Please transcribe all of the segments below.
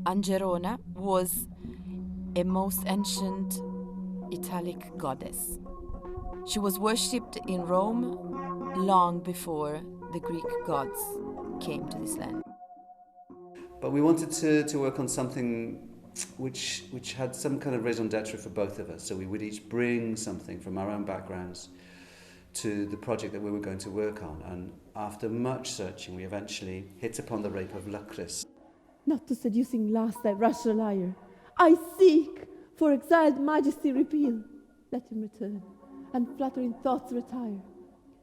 Angerona was a most ancient Italic goddess. She was worshipped in Rome long before the Greek gods came to this land. But we wanted to work on something which had some kind of raison d'etre for both of us. So we would each bring something from our own backgrounds to the project that we were going to work on. And after much searching, we eventually hit upon the rape of Lucrece. Not to seducing lust, thy rash liar. I seek, for exiled majesty repeal. Let him return, and flattering thoughts retire.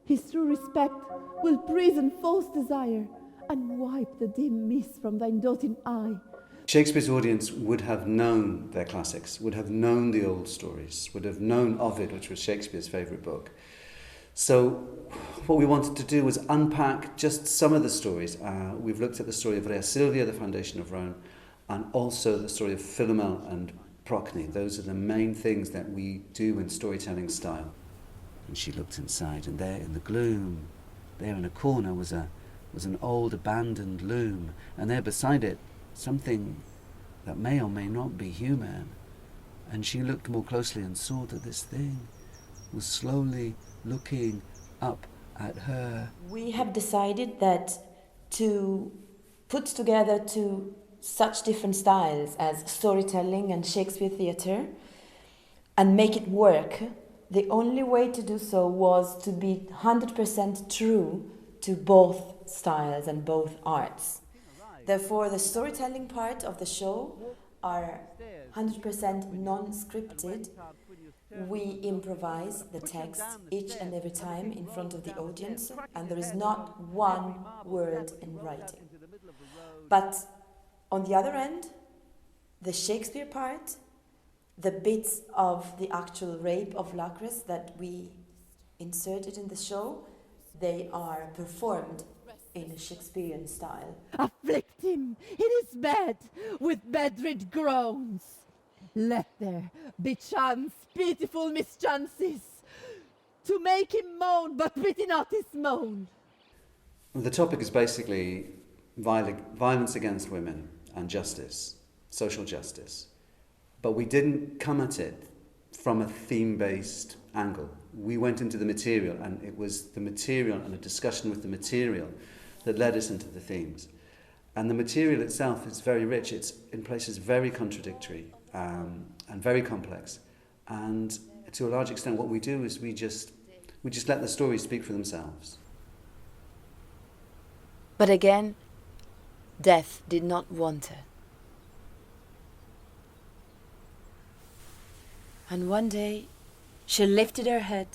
His true respect will prison false desire, and wipe the dim mist from thine doting eye. Shakespeare's audience would have known their classics, would have known the old stories, would have known Ovid, which was Shakespeare's favourite book. So what we wanted to do was unpack just some of the stories. We've looked at the story of Rhea Silvia, the foundation of Rome, and also the story of Philomel and Procne. Those are the main things that we do in storytelling style. And she looked inside, and there in the gloom, there in a corner was an old abandoned loom, and there beside it something that may or may not be human. And she looked more closely and saw that this thing was slowly looking up at her. We have decided that to put together two such different styles as storytelling and Shakespeare theatre and make it work, the only way to do so was to be 100% true to both styles and both arts. Therefore, the storytelling part of the show are 100% non-scripted. We improvise the text each and every time in front of the audience, and there is not one word in writing. But on the other end, the Shakespeare part, the bits of the actual rape of Lucrece that we inserted in the show, they are performed in a Shakespearean style. Afflict him in his bed with bedrid groans. Let there be chance, pitiful mischances, to make him moan, but pity not his moan. The topic is basically violence against women and justice, social justice. But we didn't come at it from a theme-based angle. We went into the material, and it was the material and a discussion with the material that led us into the themes. And the material itself is very rich. It's in places very contradictory and very complex. And to a large extent, what we do is we just let the stories speak for themselves. But again, death did not want her. And one day, she lifted her head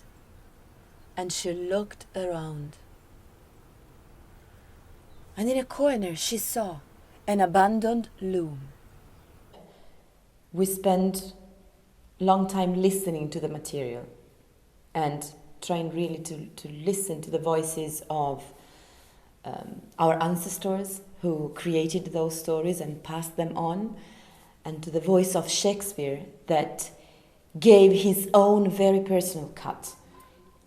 and she looked around. And in a corner, she saw an abandoned loom. We spent a long time listening to the material and trying really to listen to the voices of our ancestors who created those stories and passed them on, and to the voice of Shakespeare that gave his own very personal cut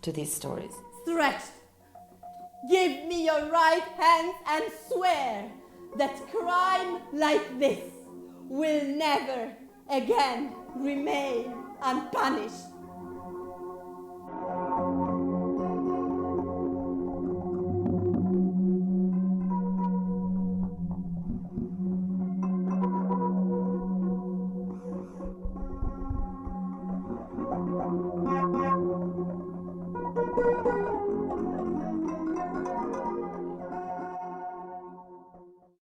to these stories. Stretch, give me your right hand and swear that crime like this will never again remain unpunished.